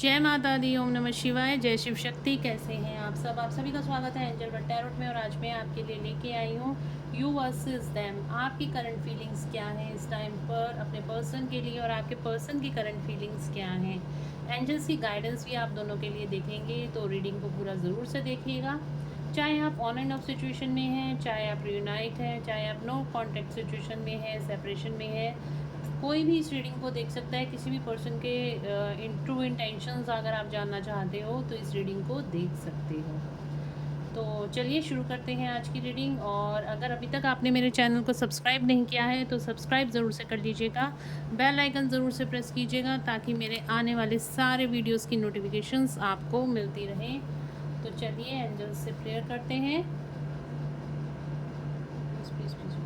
जय माता दी, ओम नमः शिवाय, जय शिव शक्ति। कैसे हैं आप सब? आप सभी का स्वागत है एंजल बट टैरोट में। और आज मैं आपके लिए लेके आई हूँ यू वर्सेस देम। आपकी करंट फीलिंग्स क्या हैं इस टाइम पर अपने पर्सन के लिए, और आपके पर्सन की करंट फीलिंग्स क्या हैं। एंजल्स की गाइडेंस भी आप दोनों के लिए देखेंगे, तो रीडिंग को पूरा ज़रूर से देखिएगा। चाहे आप ऑन एंड ऑफ सिचुएशन में हैं, चाहे आप रियूनाइट हैं, चाहे आप नो कॉन्टैक्ट सिचुएशन में हैं, सेपरेशन में है, कोई भी इस रीडिंग को देख सकता है। किसी भी पर्सन के ट्रू इंटेंशंस अगर आप जानना चाहते हो तो इस रीडिंग को देख सकते हो। तो चलिए शुरू करते हैं आज की रीडिंग। और अगर अभी तक आपने मेरे चैनल को सब्सक्राइब नहीं किया है तो सब्सक्राइब ज़रूर से कर लीजिएगा, बेल आइकन ज़रूर से प्रेस कीजिएगा ताकि मेरे आने वाले सारे वीडियोस की नोटिफिकेशंस आपको मिलती रहें। तो चलिए एंजल से प्रेयर करते हैं। प्लीज़ प्लीज़ प्लीज़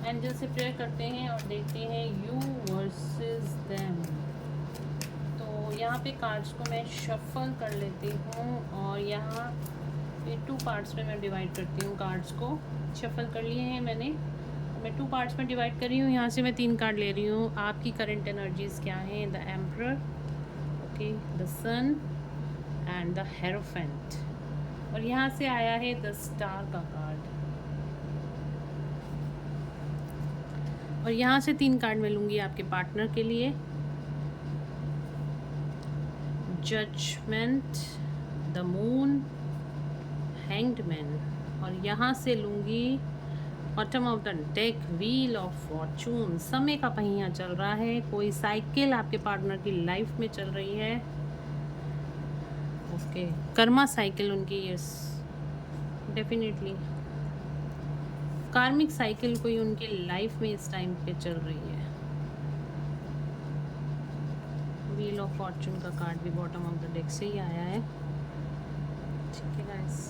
एंजल से प्रेयर करते हैं और देखते हैं यू वर्सेस देम। तो यहाँ पे कार्ड्स को मैं शफल कर लेती हूँ और यहाँ पे 2 पार्ट्स में मैं डिवाइड करती हूँ। कार्ड्स को शफल कर लिए हैं मैंने, मैं 2 पार्ट्स में डिवाइड कर रही हूँ। यहाँ से मैं 3 कार्ड ले रही हूँ। आपकी करंट एनर्जीज क्या हैं? The emperor, okay, the sun and the hierophant. और यहाँ से आया है द स्टार का कार्ड। और यहाँ से 3 कार्ड मैं लूँगी आपके पार्टनर के लिए। Judgement, the moon, hanged man. और यहाँ से लूँगी bottom of the deck, wheel of fortune. समय का पहिया चल रहा है, कोई साइकिल आपके पार्टनर की लाइफ में चल रही है। ओके, कर्मा साइकिल उनकी, यस डेफिनेटली कार्मिक साइकिल कोई उनकी लाइफ में इस टाइम पे चल रही है। व्हील ऑफ फॉर्चून का कार्ड भी बॉटम ऑफ द डेक से ही आया है। ठीक है गाइस,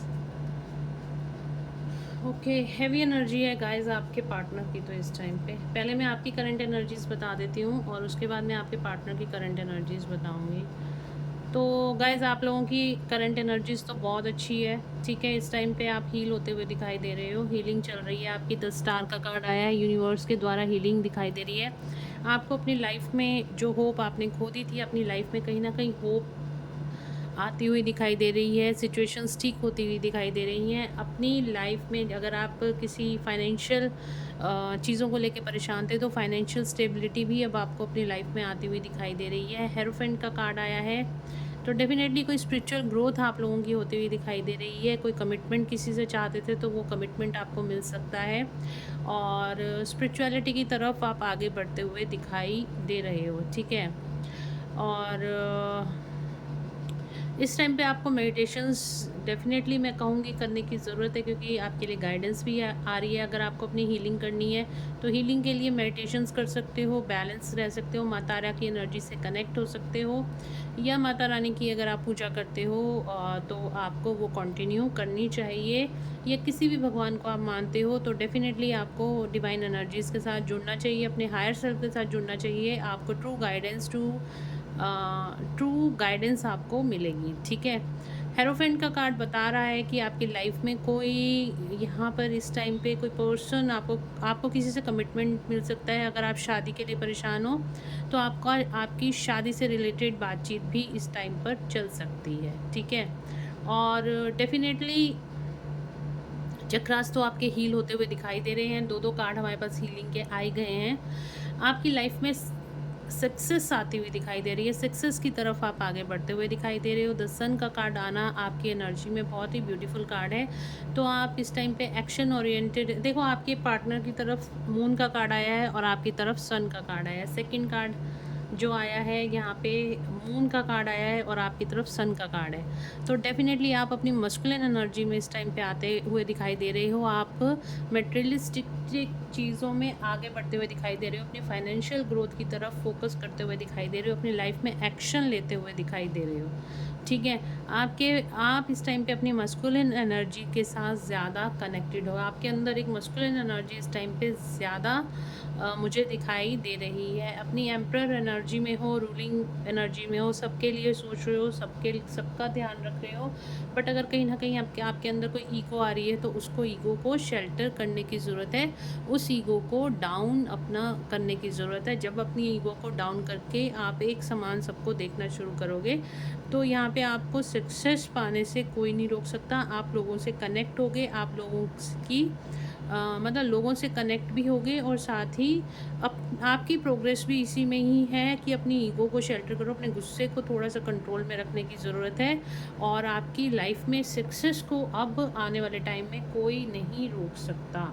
ओके, हैवी एनर्जी है गाइस आपके पार्टनर की। तो इस टाइम पे पहले मैं आपकी करंट एनर्जीज़ बता देती हूँ और उसके बाद मैं आपके पार्टनर की करंट एनर्जीज़ बताऊँगी। तो गाइस आप लोगों की करंट एनर्जीज़ तो बहुत अच्छी है। ठीक है, इस टाइम पे आप हील होते हुए दिखाई दे रहे हो, हीलिंग चल रही है आपकी। 10 स्टार का कार्ड आया है, यूनिवर्स के द्वारा हीलिंग दिखाई दे रही है आपको। अपनी लाइफ में जो होप आपने खो दी थी, अपनी लाइफ में कहीं ना कहीं होप आती हुई दिखाई दे रही है। सिचुएशंस ठीक होती हुई दिखाई दे रही हैं अपनी लाइफ में। अगर आप किसी फाइनेंशियल चीज़ों को लेकर परेशान थे तो फाइनेंशियल स्टेबिलिटी भी अब आपको अपनी लाइफ में आती हुई दिखाई दे रही है। हेरोफेंट का कार्ड आया है, तो डेफिनेटली कोई स्पिरिचुअल ग्रोथ आप लोगों की होती हुई दिखाई दे रही है। कोई कमिटमेंट किसी से चाहते थे तो वो कमिटमेंट आपको मिल सकता है, और स्पिरिचुअलिटी की तरफ आप आगे बढ़ते हुए दिखाई दे रहे हो। ठीक है, और इस टाइम पे आपको मेडिटेशंस डेफिनेटली मैं कहूँगी करने की ज़रूरत है, क्योंकि आपके लिए गाइडेंस भी आ रही है। अगर आपको अपनी हीलिंग करनी है तो हीलिंग के लिए मेडिटेशंस कर सकते हो, बैलेंस रह सकते हो, माता रानी की एनर्जी से कनेक्ट हो सकते हो, या माता रानी की अगर आप पूजा करते हो तो आपको वो कंटिन्यू करनी चाहिए। या किसी भी भगवान को आप मानते हो तो डेफिनेटली आपको डिवाइन एनर्जीज़ के साथ जुड़ना चाहिए, अपने हायर सेल्फ के साथ जुड़ना चाहिए। आपको ट्रू गाइडेंस आपको मिलेगी। ठीक है, हेरोफेंट का कार्ड बता रहा है कि आपकी लाइफ में कोई यहाँ पर इस टाइम पे कोई पर्सन आपको किसी से कमिटमेंट मिल सकता है। अगर आप शादी के लिए परेशान हो तो आपकी शादी से रिलेटेड बातचीत भी इस टाइम पर चल सकती है। ठीक है, और डेफिनेटली चक्रास तो आपके हील होते हुए दिखाई दे रहे हैं। 2 कार्ड हमारे पास हीलिंग के आए गए हैं। आपकी लाइफ में सक्सेस आती हुई दिखाई दे रही है, सक्सेस की तरफ आप आगे बढ़ते हुए दिखाई दे रहे हो। द सन का कार्ड आना आपकी एनर्जी में बहुत ही ब्यूटीफुल कार्ड है। तो आप इस टाइम पे एक्शन ओरिएंटेड, देखो आपके पार्टनर की तरफ मून का कार्ड आया है और आपकी तरफ सन का कार्ड आया है। सेकंड कार्ड जो आया है यहाँ पे मून का कार्ड आया है और आपकी तरफ सन का कार्ड है। तो डेफिनेटली आप अपनी मस्कुलिन एनर्जी में इस टाइम पे आते हुए दिखाई दे रहे हो। आप मटेरियलिस्टिक चीज़ों में आगे बढ़ते हुए दिखाई दे रहे हो, अपनी फाइनेंशियल ग्रोथ की तरफ फोकस करते हुए दिखाई दे रहे हो, अपनी लाइफ में एक्शन लेते हुए दिखाई दे रहे हो। ठीक है? आप इस टाइम पे अपनी मस्कुलिन एनर्जी के साथ ज़्यादा कनेक्टेड हो। आपके अंदर एक मस्कुलिन एनर्जी इस टाइम पे ज़्यादा मुझे दिखाई दे रही है। अपनी एम्परर एनर्जी में हो, रूलिंग एनर्जी में हो, सबके लिए सोच रहे हो, सबका ध्यान रख रहे हो। बट अगर कहीं न कहीं आपके आपके अंदर कोई ईगो आ रही है, तो उसको ईगो को शेल्टर करने की ज़रूरत है। उस ईगो को डाउन अपना करने की ज़रूरत है। जब अपनी ईगो को डाउन करके आप एक समान सबको देखना शुरू करोगे, तो यहाँ पे आपको सक्सेस पाने से कोई नहीं रोक सकता। आप लोगों से कनेक्ट होगे, आप लोगों की मतलब लोगों से कनेक्ट भी होगे, और साथ ही आपकी प्रोग्रेस भी इसी में ही है कि अपनी ईगो को शेल्टर करो, अपने गुस्से को थोड़ा-सा कंट्रोल में रखने की ज़रूरत है, और आपकी लाइफ में सक्सेस को अब आने वाले टाइम में कोई नहीं रोक सकता।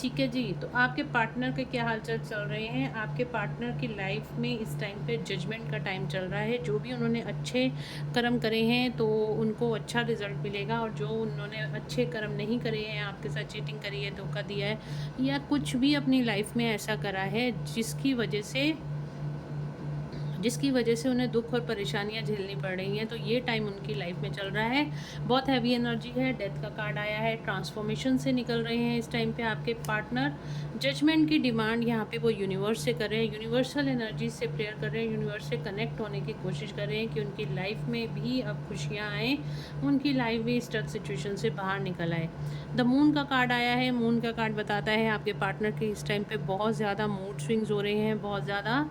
ठीक है जी, तो आपके पार्टनर के क्या हाल-चाल चल रहे हैं? आपके पार्टनर की लाइफ में इस टाइम पे जजमेंट का टाइम चल रहा है। जो भी उन्होंने अच्छे कर्म करे हैं, तो उनको अच्छा रिज़ल्ट मिलेगा, और जो उन्होंने अच्छे कर्म नहीं करे हैं, आपके साथ चीटिंग करी है, धोखा दिया है, या कुछ भी अपनी लाइफ में ऐसा करा है जिसकी वजह से उन्हें दुःख और परेशानियाँ झेलनी पड़ रही हैं, तो ये टाइम उनकी लाइफ में चल रहा है। बहुत हैवी एनर्जी है, डेथ का कार्ड आया है, ट्रांसफॉर्मेशन से निकल रहे हैं इस टाइम पे आपके पार्टनर। जजमेंट की डिमांड यहाँ पे वो यूनिवर्स से कर रहे हैं, यूनिवर्सल एनर्जी से प्रेयर कर रहे हैं, यूनिवर्स से कनेक्ट होने की कोशिश कर रहे हैं कि उनकी लाइफ में भी अब खुशियाँ आएँ, उनकी लाइफ भी स्टक सिचुएशन से बाहर निकल आए। द मून का कार्ड आया है। मून का कार्ड बताता है आपके पार्टनर के इस टाइम पे बहुत ज़्यादा मूड स्विंग्स हो रहे हैं, बहुत ज़्यादा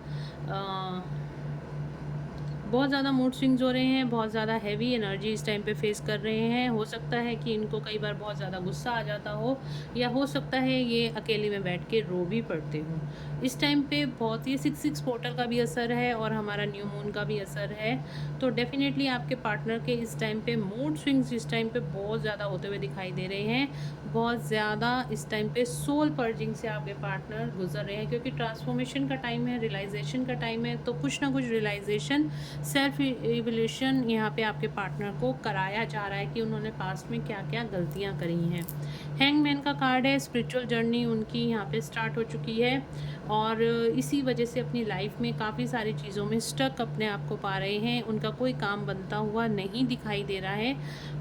मूड स्विंग्स हो रहे हैं, बहुत ज़्यादा हैवी एनर्जी इस टाइम पे फेस कर रहे हैं। हो सकता है कि इनको कई बार बहुत ज़्यादा गुस्सा आ जाता हो, या हो सकता है ये अकेले में बैठ के रो भी पड़ते हों। इस टाइम पे बहुत ही 6-6 पोर्टल का भी असर है, और हमारा न्यू मून का भी असर है। तो डेफ़िनेटली आपके पार्टनर के इस टाइम पे मूड स्विंग्स इस टाइम पे बहुत ज़्यादा होते हुए दिखाई दे रहे हैं। बहुत ज़्यादा इस टाइम पे सोल पर्जिंग से आपके पार्टनर गुज़र रहे हैं, क्योंकि ट्रांसफॉर्मेशन का टाइम है, रियलाइज़ेशन का टाइम है, तो कुछ ना कुछ रियलाइज़ेशन, सेल्फ इवोल्यूशन यहाँ पे आपके पार्टनर को कराया जा रहा है कि उन्होंने पास्ट में क्या-क्या गलतियाँ करी हैं। हैंगमैन का कार्ड है, स्पिरिचुअल जर्नी उनकी यहाँ पे स्टार्ट हो चुकी है, और इसी वजह से अपनी लाइफ में काफ़ी सारी चीज़ों में स्टक अपने आप को पा रहे हैं। उनका कोई काम बनता हुआ नहीं दिखाई दे रहा है।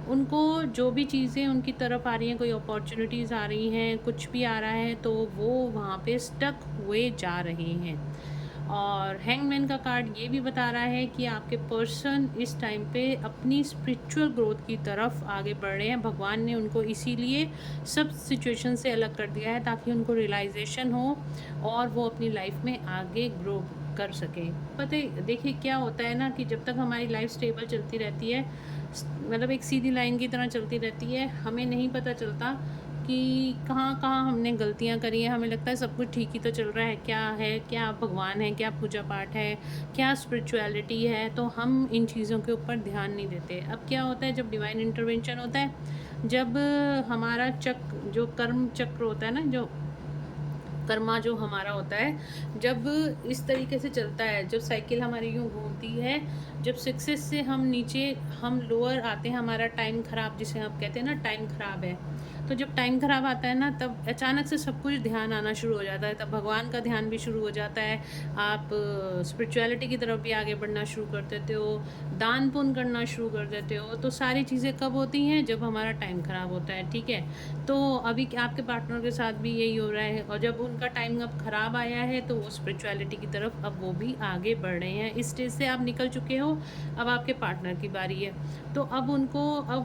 उनको जो भी चीज़ें उनकी तरफ आ रही हैं, कोई अपॉर्च्युनिटीज़ आ रही हैं, कुछ भी आ रहा है, तो वो वहाँ पे स्टक हुए जा रहे हैं। और हैंगमैन का कार्ड ये भी बता रहा है कि आपके पर्सन इस टाइम पे अपनी स्पिरिचुअल ग्रोथ की तरफ आगे बढ़ रहे हैं। भगवान ने उनको इसीलिए सब सिचुएशन से अलग कर दिया है, ताकि उनको रियलाइजेशन हो, और वो अपनी लाइफ में आगे ग्रो कर सकें। पता है, देखिए क्या होता है ना, कि जब तक हमारी लाइफ स्टेबल चलती रहती है, मतलब एक सीधी लाइन की तरह चलती रहती है, हमें नहीं पता चलता कि कहाँ-कहाँ हमने गलतियाँ करी हैं। हमें लगता है सब कुछ ठीक ही तो चल रहा है, क्या भगवान है, क्या पूजा-पाठ है, क्या स्पिरिचुअलिटी है, तो हम इन चीज़ों के ऊपर ध्यान नहीं देते। अब क्या होता है, जब डिवाइन इंटरवेंशन होता है, जब हमारा जो कर्म चक्र होता है ना, जो कर्मा जो हमारा होता है, जब इस तरीके से चलता है, जब साइकिल हमारी यूँ घूमती है, जब सक्सेस से हम लोअर आते हैं, हमारा टाइम ख़राब जिसे आप कहते हैं ना, टाइम ख़राब है। तो जब टाइम ख़राब आता है ना, तब अचानक से सब कुछ ध्यान आना शुरू हो जाता है, तब भगवान का ध्यान भी शुरू हो जाता है। आप स्पिरिचुअलिटी की तरफ भी आगे बढ़ना शुरू कर देते हो, दान पुण्य करना शुरू कर देते हो। तो सारी चीज़ें कब होती हैं? जब हमारा टाइम ख़राब होता है, ठीक है? तो अभी क्या आपके पार्टनर के साथ भी यही हो रहा है, और जब उनका टाइम अब ख़राब आया है, तो वो स्पिरिचुअलिटी की तरफ अब वो भी आगे बढ़ रहे हैं। इस स्टेज से आप निकल चुके हो, अब आपके पार्टनर की बारी है। तो अब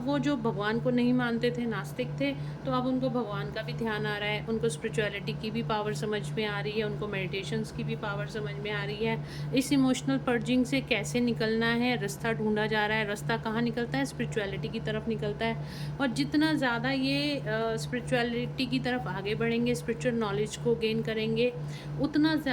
वो जो भगवान को नहीं मानते थे, नास्तिक थे, तो अब उनको भगवान का भी ध्यान आ रहा है, उनको स्पिरिचुअलिटी की भी पावर समझ में आ रही है, उनको मेडिटेशंस की भी पावर समझ में आ रही है। इस इमोशनल पर्जिंग से कैसे निकलना है, रास्ता ढूँढा जा रहा है। रास्ता कहाँ निकलता है? स्पिरिचुअलिटी की तरफ निकलता है। और जितना ज़्यादा ये स्पिरिचुअलिटी की तरफ आगे बढ़ेंगे, स्पिरिचुअल नॉलेज को गेन करेंगे,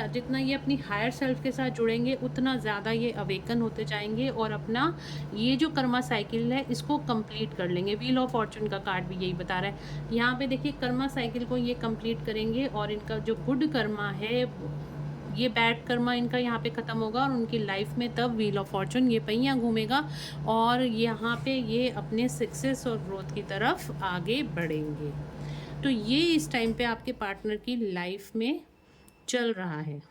जितना ये अपनी हायर सेल्फ के साथ जुड़ेंगे, उतना ज़्यादा ये अवेकन होते जाएँगे, और अपना ये जो कर्मा साइकिल है, इसको कंप्लीट कर लेंगे। व्हील ऑफ फॉर्च्यून का कार्ड भी यही बता रहा है। यहाँ पे देखिए, कर्मा साइकिल को ये कंप्लीट करेंगे, और इनका जो गुड कर्मा है, ये बैड कर्मा इनका यहाँ पे ख़त्म होगा, और उनकी लाइफ में तब व्हील ऑफ फॉर्च्यून ये पहिया घूमेगा, और यहाँ पे ये अपने सक्सेस और ग्रोथ की तरफ आगे बढ़ेंगे। तो ये इस टाइम पे आपके पार्टनर की लाइफ में चल रहा है,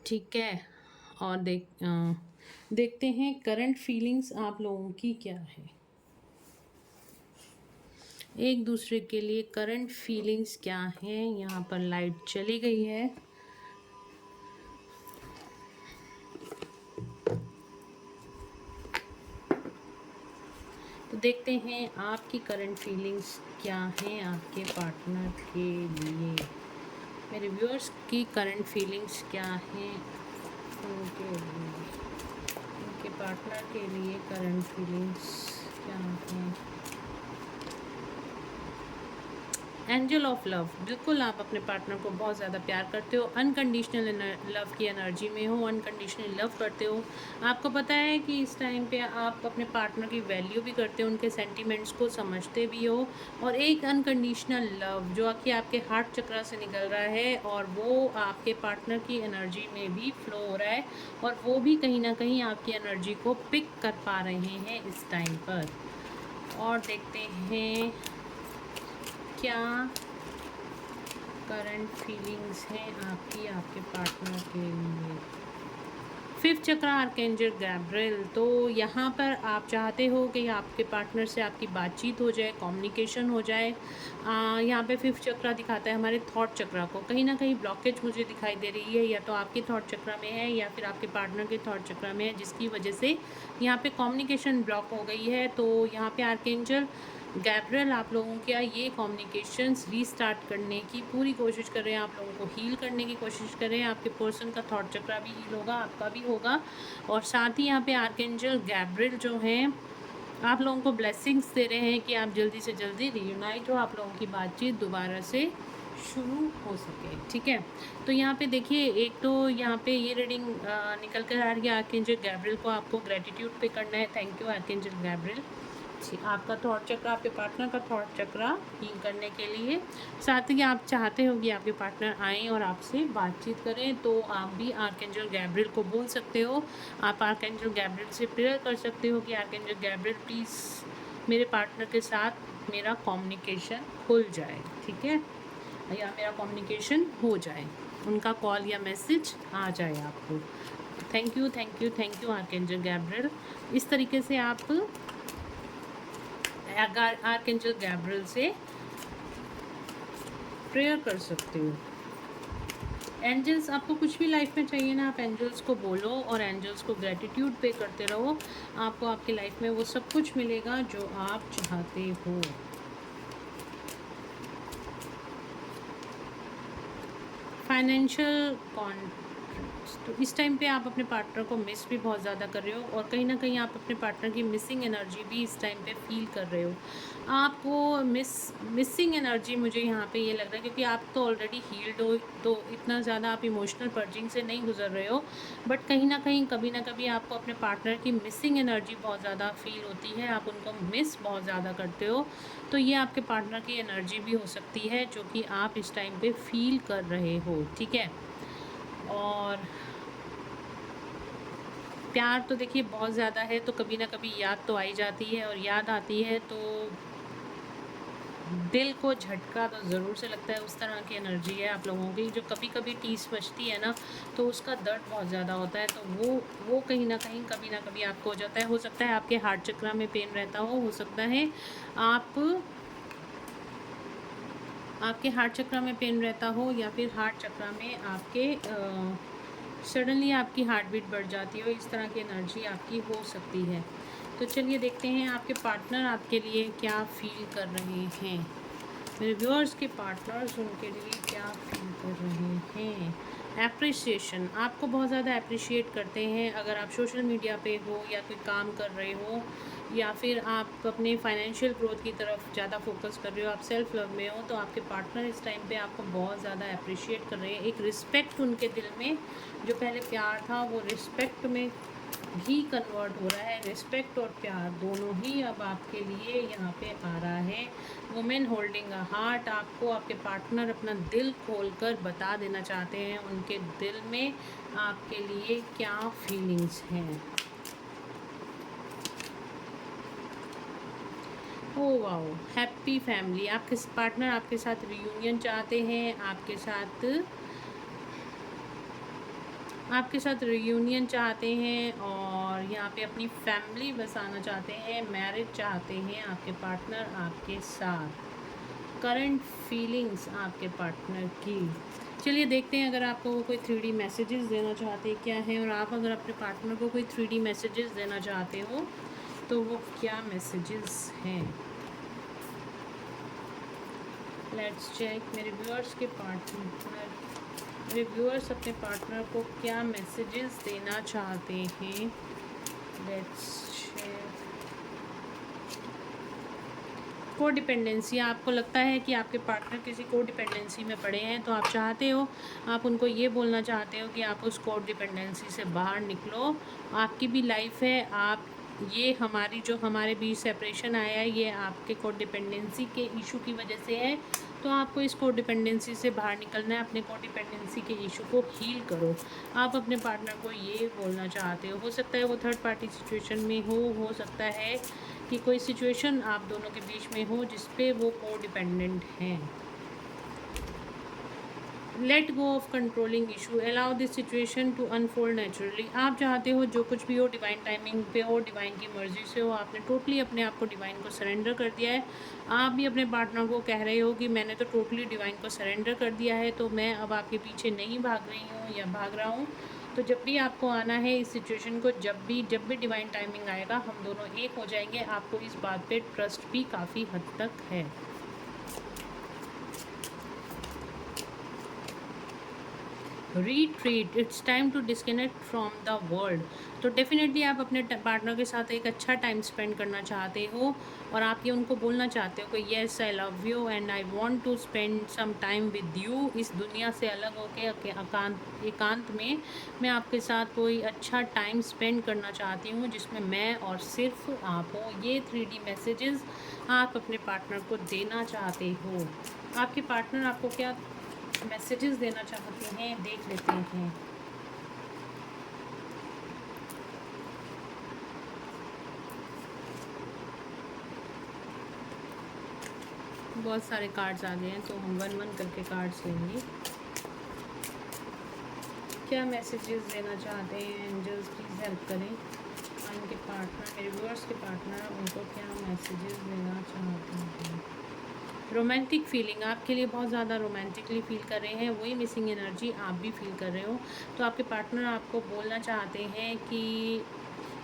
ठीक है? और देखते हैं करंट फीलिंग्स आप लोगों की क्या है। एक दूसरे के लिए करंट फीलिंग्स क्या हैं। यहाँ पर लाइट चली गई है। तो देखते हैं आपकी करंट फीलिंग्स क्या हैं आपके पार्टनर के लिए। मेरे व्यूअर्स की करंट फीलिंग्स क्या हैं उनके लिए, उनके पार्टनर के लिए करंट फीलिंग्स क्या हैं। एंजल ऑफ लव, बिल्कुल आप अपने पार्टनर को बहुत ज़्यादा प्यार करते हो, अनकंडीशनल लव की एनर्जी में हो, अनकंडीशनल लव करते हो। आपको पता है कि इस टाइम पे आप अपने पार्टनर की वैल्यू भी करते हो, उनके सेंटिमेंट्स को समझते भी हो, और एक अनकंडीशनल लव जो कि आपके हार्ट चक्रा से निकल रहा है और वो आपके पार्टनर की एनर्जी में भी फ्लो हो रहा है, और वो भी कहीं ना कहीं आपकी एनर्जी को पिक कर पा रहे हैं इस टाइम पर। और देखते हैं क्या करंट फीलिंग्स हैं आपकी आपके पार्टनर के लिए। फिफ्थ चक्र आर्कएंजल गैब्रिएल, तो यहाँ पर आप चाहते हो कि आपके पार्टनर से आपकी बातचीत हो जाए, कम्युनिकेशन हो जाए। यहाँ पे फिफ्थ चक्र दिखाता है हमारे थॉट चक्र को। कहीं ना कहीं ब्लॉकेज मुझे दिखाई दे रही है, या तो आपके थॉट चक्र में है या फिर आपके पार्टनर के थॉट चक्र में है, जिसकी वजह से यहाँ पे कम्युनिकेशन ब्लॉक हो गई है। तो यहाँ पे आर्कएंजल गैब्रिएल आप लोगों का ये कम्युनिकेशंस रीस्टार्ट करने की पूरी कोशिश कर रहे हैं, आप लोगों को हील करने की कोशिश कर रहे हैं। आपके पर्सन का थॉट चक्र भी हील होगा, आपका भी होगा। और साथ ही यहाँ पे आर्कएंजल गैब्रिएल जो हैं आप लोगों को ब्लेसिंग्स दे रहे हैं कि आप जल्दी से जल्दी रीयूनाइट हो, आप लोगों की बातचीत दोबारा से शुरू हो सके। ठीक है, तो यहाँ पे देखिए, एक तो यहाँ पे ये रीडिंग निकल कर आ रही है आर्कएंजल गैब्रिएल को आपको ग्रेटिट्यूड पे करना है। थैंक यू आर्कएंजल गैब्रिएल, आपका थॉट चक्र, आपके पार्टनर का थॉट चक्र हील करने के लिए। साथ ही आप चाहते हो कि आपके पार्टनर आएँ और आपसे बातचीत करें, तो आप भी आर्कएंजल गैब्रिएल को बोल सकते हो। आप आर्कएंजल गैब्रिएल से प्रेयर कर सकते हो कि आर्कएंजल गैब्रिएल प्लीज़ मेरे पार्टनर के साथ मेरा कम्युनिकेशन खुल जाए, ठीक है, या मेरा कम्युनिकेशन हो जाए, उनका कॉल या मैसेज आ जाए आपको। Thank you thank you thank you archangel Gabriel. इस तरीके से आप आर्कएंजल गैब्रिएल से प्रेयर कर सकते हो। एंजल्स, आपको कुछ भी लाइफ में चाहिए ना, आप एंजल्स को बोलो और एंजल्स को ग्रेटिट्यूड पे करते रहो, आपको आपकी लाइफ में वो सब कुछ मिलेगा जो आप चाहते हो। फाइनेंशियल तो इस टाइम पे आप अपने पार्टनर को मिस भी बहुत ज़्यादा कर रहे हो, और कहीं ना कहीं आप अपने पार्टनर की मिसिंग एनर्जी भी इस टाइम पे फील कर रहे हो। आपको मिसिंग एनर्जी मुझे यहाँ पे ये लग रहा है, क्योंकि आप तो ऑलरेडी हील्ड हो, तो इतना ज़्यादा आप इमोशनल पर्जिंग से नहीं गुजर रहे हो, बट कहीं ना कहीं कभी ना कभी आपको अपने पार्टनर की मिसिंग एनर्जी बहुत ज़्यादा फील होती है, आप उनको मिस बहुत ज़्यादा करते हो। तो ये आपके पार्टनर की एनर्जी भी हो सकती है जो कि आप इस टाइम पे फील कर रहे हो, ठीक है। और प्यार तो देखिए बहुत ज़्यादा है, तो कभी ना कभी याद तो आई जाती है, और याद आती है तो दिल को झटका तो ज़रूर से लगता है। उस तरह की एनर्जी है आप लोगों की, जो कभी कभी टीस बचती है ना, तो उसका दर्द बहुत ज़्यादा होता है, तो वो कहीं ना कहीं कभी ना कभी आपको हो जाता है। हो सकता है आपके हार्ट चक्र में पेन रहता हो सकता है आपके हार्ट चक्र में पेन रहता हो, या फिर हार्ट चक्र में आपके सडनली आपकी हार्ट बीट बढ़ जाती हो, इस तरह की एनर्जी आपकी हो सकती है। तो चलिए देखते हैं आपके पार्टनर आपके लिए क्या फील कर रहे हैं। मेरे व्यूअर्स के पार्टनर्स उनके लिए क्या फील कर रहे हैं। एप्रिसिएशन, आपको बहुत ज़्यादा अप्रिशिएट करते हैं। अगर आप सोशल मीडिया पे हो या कोई काम कर रहे हो, या फिर आप अपने फाइनेंशियल ग्रोथ की तरफ ज़्यादा फोकस कर रहे हो, आप सेल्फ लव में हो, तो आपके पार्टनर इस टाइम पे आपको बहुत ज़्यादा अप्रिशिएट कर रहे हैं। एक रिस्पेक्ट उनके दिल में, जो पहले प्यार था वो रिस्पेक्ट में भी कन्वर्ट हो रहा है। रिस्पेक्ट और प्यार दोनों ही अब आपके लिए यहाँ पे आ रहा है। वुमेन होल्डिंग अ हार्ट, आपको आपके पार्टनर अपना दिल खोलकर बता देना चाहते हैं उनके दिल में आपके लिए क्या फीलिंग्स हैं। ओह वाओ, हैप्पी फैमिली, आपके पार्टनर आपके साथ रियूनियन चाहते हैं, आपके साथ आपके साथ रियूनियन चाहते हैं और यहाँ पे अपनी फैमिली बसाना चाहते हैं, मैरिज चाहते हैं आपके पार्टनर आपके साथ। करंट फीलिंग्स आपके पार्टनर की। चलिए देखते हैं, अगर आपको वो कोई 3D मैसेजेस देना चाहते हैं क्या है, और आप अगर अपने पार्टनर को कोई 3D मैसेजेस देना चाहते हो तो वो क्या मैसेजेस हैं। Let's check. मेरे व्यूअर्स के पार्टनर, मेरे व्यूअर्स अपने पार्टनर को क्या मैसेजेस देना चाहते हैं। Let's check. को डिपेंडेंसी, आपको लगता है कि आपके पार्टनर किसी को डिपेंडेंसी में पड़े हैं, तो आप चाहते हो, आप उनको ये बोलना चाहते हो कि आप उस को डिपेंडेंसी से बाहर निकलो। आपकी भी लाइफ है, आप ये हमारी जो हमारे बीच सेपरेशन आया है ये आपके को डिपेंडेंसी के इशू की वजह से है। तो आपको इस को डिपेंडेंसी से बाहर निकलना है, अपने को डिपेंडेंसी के इशू को हील करो। आप अपने पार्टनर को ये बोलना चाहते हो सकता है वो थर्ड पार्टी सिचुएशन में हो सकता है कि कोई सिचुएशन आप दोनों के बीच में हो जिस पे वो को डिपेंडेंट हैं। Let go of controlling issue, allow this situation to unfold naturally. आप चाहते हो जो कुछ भी हो डिवाइन टाइमिंग पे हो, डिवाइन की मर्जी से हो। आपने टोटली अपने आप को डिवाइन को सरेंडर कर दिया है। आप भी अपने पार्टनर को कह रहे हो कि मैंने तो टोटली डिवाइन को सरेंडर कर दिया है, तो मैं अब आपके पीछे नहीं भाग रही हूँ या भाग रहा हूँ। तो जब भी आपको आना है इस सिचुएशन को, जब भी डिवाइन टाइमिंग आएगा हम दोनों एक हो जाएंगे। आपको इस बात पे ट्रस्ट भी काफ़ी हद तक है। Retreat, it's time to disconnect from the world. तो डेफिनेटली आप अपने पार्टनर के साथ एक अच्छा टाइम स्पेंड करना चाहते हो और आप ये उनको बोलना चाहते हो कि yes I love you and I want to spend some time with you. इस दुनिया से अलग होकर एकांत में मैं आपके साथ कोई अच्छा टाइम स्पेंड करना चाहती हूँ जिसमें मैं और सिर्फ आप हो। ये 3D मैसेजेस आप अपने पार्टनर को देना चाहते हो। आपके पार्टनर आपको क्या मैसेजेस देना चाहते हैं देख लेते हैं। बहुत सारे कार्ड्स आ गए हैं तो हम वन वन करके कार्ड्स लेंगे। क्या मैसेजेस देना चाहते हैं एंजल्स, प्लीज़ हेल्प करें। उनके पार्टनर, मेरे व्यूअर्स के पार्टनर, उनको क्या मैसेजेस देना चाहते हैं। रोमांटिक फीलिंग, आपके लिए बहुत ज़्यादा रोमांटिकली फील कर रहे हैं, वही मिसिंग एनर्जी आप भी फील कर रहे हो। तो आपके पार्टनर आपको बोलना चाहते हैं कि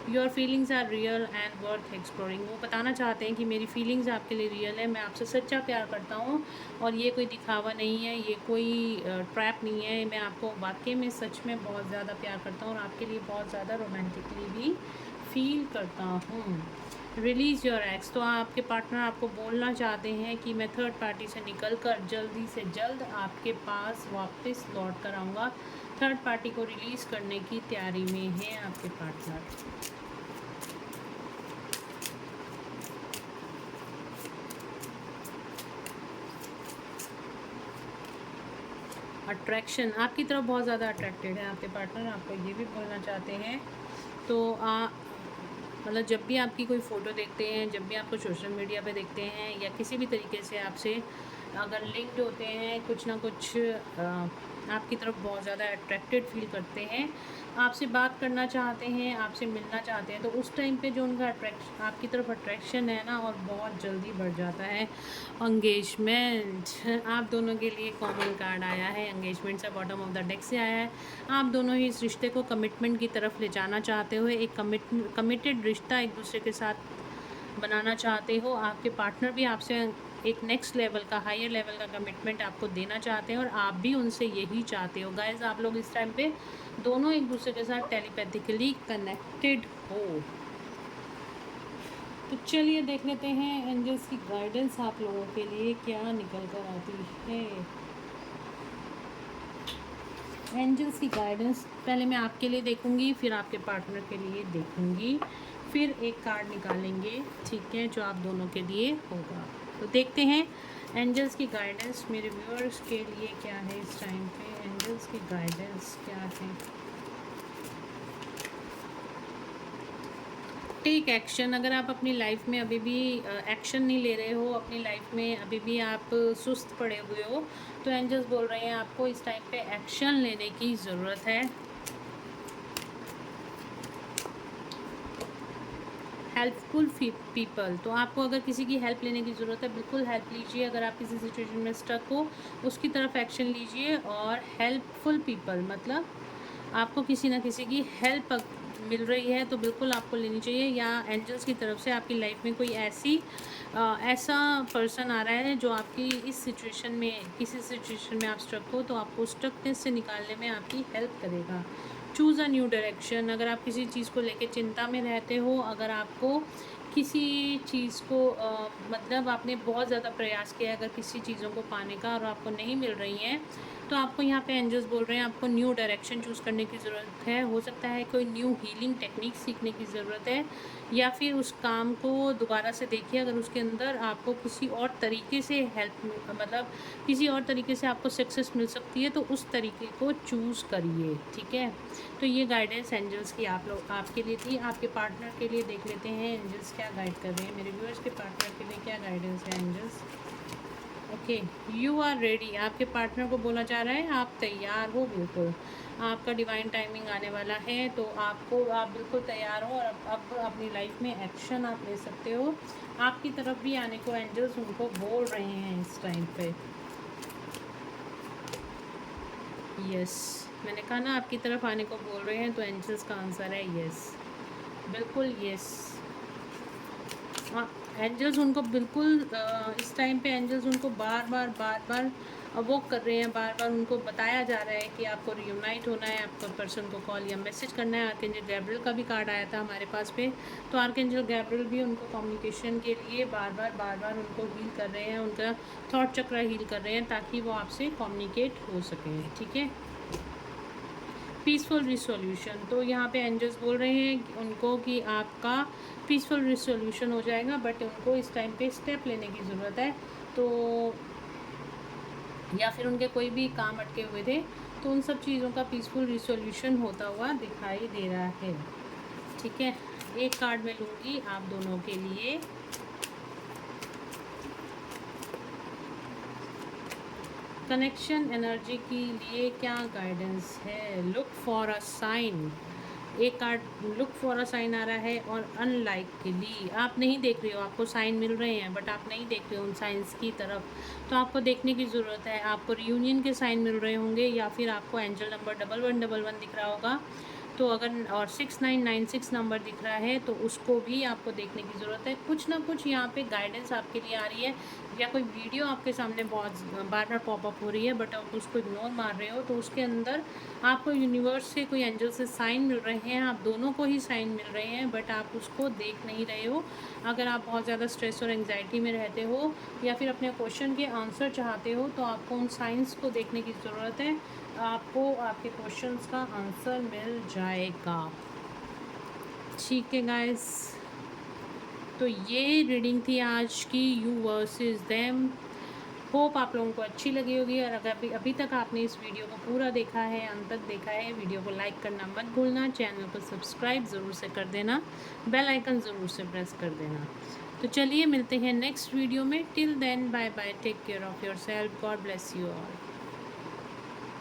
your feelings are real and worth exploring. वो बताना चाहते हैं कि मेरी फीलिंग्स आपके लिए रियल है, मैं आपसे सच्चा प्यार करता हूँ और ये कोई दिखावा नहीं है, ये कोई ट्रैप नहीं है। मैं आपको वाकई में सच में बहुत ज़्यादा प्यार करता हूँ और आपके लिए बहुत ज़्यादा रोमांटिकली भी फील करता हूँ। रिलीज़ योर एक्स, तो आपके पार्टनर आपको बोलना चाहते हैं कि मैं थर्ड पार्टी से निकल कर जल्दी से जल्द आपके पास वापस लौट कर आऊँगा। थर्ड पार्टी को रिलीज़ करने की तैयारी में है आपके पार्टनर। अट्रैक्शन, आपकी तरफ बहुत ज़्यादा अट्रैक्टेड है आपके पार्टनर, आपको ये भी बोलना चाहते हैं। तो मतलब जब भी आपकी कोई फ़ोटो देखते हैं, जब भी आपको सोशल मीडिया पे देखते हैं या किसी भी तरीके से आपसे अगर लिंक्ड होते हैं, कुछ ना कुछ आपकी तरफ बहुत ज़्यादा अट्रैक्टेड फील करते हैं, आपसे बात करना चाहते हैं, आपसे मिलना चाहते हैं। तो उस टाइम पे जो उनका अट्रैक्शन आपकी तरफ अट्रैक्शन है ना, और बहुत जल्दी बढ़ जाता है। एंगेजमेंट, आप दोनों के लिए कॉमन कार्ड आया है, एंगेजमेंट से बॉटम ऑफ द डेक से आया है। आप दोनों ही इस रिश्ते को कमिटमेंट की तरफ ले जाना चाहते हो, एक कमिटेड रिश्ता एक दूसरे के साथ बनाना चाहते हो। आपके पार्टनर भी आपसे एक नेक्स्ट लेवल का, हायर लेवल का कमिटमेंट आपको देना चाहते हैं और आप भी उनसे यही चाहते हो। गाइस, आप लोग इस टाइम पे दोनों एक दूसरे के साथ टेलीपैथिकली कनेक्टेड हो। तो चलिए देख लेते हैं एंजल्स की गाइडेंस आप लोगों के लिए क्या निकल कर आती है। एंजल्स की गाइडेंस पहले मैं आपके लिए देखूंगी, फिर आपके पार्टनर के लिए देखूंगी, फिर एक कार्ड निकालेंगे, ठीक है, जो आप दोनों के लिए होगा। तो देखते हैं एंजल्स की गाइडेंस मेरे व्यूअर्स के लिए क्या है इस टाइम पे। एंजल्स की गाइडेंस क्या है। टेक एक्शन, अगर आप अपनी लाइफ में अभी भी एक्शन नहीं ले रहे हो, अपनी लाइफ में अभी भी आप सुस्त पड़े हुए हो, तो एंजल्स बोल रहे हैं आपको इस टाइम पे एक्शन लेने की ज़रूरत है। हेल्पफुल पीपल, तो आपको अगर किसी की हेल्प लेने की ज़रूरत है, बिल्कुल हेल्प लीजिए। अगर आप किसी सिचुएशन में स्टक हो, उसकी तरफ एक्शन लीजिए। और हेल्पफुल पीपल मतलब आपको किसी ना किसी की हेल्प मिल रही है तो बिल्कुल आपको लेनी चाहिए, या एंजल्स की तरफ से आपकी लाइफ में कोई ऐसा पर्सन आ रहा है जो आपकी इस सिचुएशन में, किसी सिचुएशन में आप स्टक हो तो आपको स्टकनेस से निकालने में आपकी हेल्प करेगा। चूज़ अ न्यू डायरेक्शन, अगर आप किसी चीज़ को लेके चिंता में रहते हो, अगर आपको किसी चीज़ को मतलब आपने बहुत ज़्यादा प्रयास किया है अगर किसी चीज़ों को पाने का और आपको नहीं मिल रही हैं, तो आपको यहाँ पे एंजल्स बोल रहे हैं आपको न्यू डायरेक्शन चूज़ करने की ज़रूरत है। हो सकता है कोई न्यू हीलिंग टेक्निक सीखने की ज़रूरत है, या फिर उस काम को दोबारा से देखिए अगर उसके अंदर आपको किसी और तरीके से हेल्प, मतलब किसी और तरीके से आपको सक्सेस मिल सकती है, तो उस तरीके को चूज़ करिए। ठीक है, तो ये गाइडेंस एंजल्स की आप लोग आपके लिए थी। आपके पार्टनर के लिए देख लेते हैं एंजल्स क्या गाइड कर रहे हैं। मेरे व्यूअर्स के पार्टनर के लिए क्या गाइडेंस है angels. Okay, you are ready, आपके पार्टनर को बोला जा रहा है आप तैयार हो, बिल्कुल आपका डिवाइन टाइमिंग आने वाला है, तो आप बिल्कुल तैयार हो और अब अपनी लाइफ में एक्शन आप ले सकते हो। आपकी तरफ भी आने को एंजल्स उनको बोल रहे हैं इस टाइम पे। यस, मैंने कहा ना आपकी तरफ आने को बोल रहे हैं, तो एंजल्स का आंसर है यस, बिल्कुल यस। हाँ, एंजल्स उनको बिल्कुल इस टाइम पे एंजल्स उनको बार बार वो कर रहे हैं, बार बार उनको बताया जा रहा है कि आपको रियूनाइट होना है, आपको पर्सन को कॉल या मैसेज करना है। आर्कएंजल गैब्रियल का भी कार्ड आया था हमारे पास पे, तो आर्कएंजल गैब्रियल भी उनको कम्युनिकेशन के लिए बार बार उनको हील कर रहे हैं, उनका थॉट चक्र हील कर रहे हैं ताकि वो आपसे कम्युनिकेट हो सके। ठीक है, पीसफुल रिसोल्यूशन, तो यहाँ पे एंजल्स बोल रहे हैं उनको कि आपका पीसफुल रिसोल्यूशन हो जाएगा, बट उनको इस टाइम पे स्टेप लेने की ज़रूरत है। तो या फिर उनके कोई भी काम अटके हुए थे, तो उन सब चीज़ों का पीसफुल रिसोल्यूशन होता हुआ दिखाई दे रहा है। ठीक है, एक कार्ड मैं लूँगी आप दोनों के लिए। कनेक्शन एनर्जी के लिए क्या गाइडेंस है, लुक फॉर अ साइन। एक card look for a sign आ रहा है, और अनलाइकली आप नहीं देख रहे हो, आपको साइन मिल रहे हैं बट आप नहीं देख रहे हो उन साइंस की तरफ, तो आपको देखने की ज़रूरत है। आपको रियूनियन के साइन मिल रहे होंगे, या फिर आपको एंजल नंबर 1111 दिख रहा होगा, तो अगर और 6996 नंबर दिख रहा है तो उसको भी आपको देखने की ज़रूरत है। कुछ ना कुछ यहाँ पे गाइडेंस आपके लिए आ रही है, या कोई वीडियो आपके सामने बहुत बार बार पॉपअप हो रही है बट आप उसको इग्नोर मार रहे हो, तो उसके अंदर आपको यूनिवर्स से, कोई एंजल से साइन मिल रहे हैं, आप दोनों को ही साइन मिल रहे हैं बट आप उसको देख नहीं रहे हो। अगर आप बहुत ज़्यादा स्ट्रेस और एंग्जाइटी में रहते हो, या फिर अपने क्वेश्चन के आंसर चाहते हो, तो आपको उन साइंस को देखने की ज़रूरत है, आपको आपके क्वेश्चंस का आंसर मिल जाएगा। ठीक है गाइस, तो ये रीडिंग थी आज की, यू वर्सेस देम। होप आप लोगों को अच्छी लगी होगी, और अगर अभी तक आपने इस वीडियो को पूरा देखा है, अंत तक देखा है, वीडियो को लाइक करना मत भूलना, चैनल को सब्सक्राइब ज़रूर से कर देना, बेल आइकन ज़रूर से प्रेस कर देना। तो चलिए मिलते हैं नेक्स्ट वीडियो में, till then bye bye, take care of your self, God bless you all.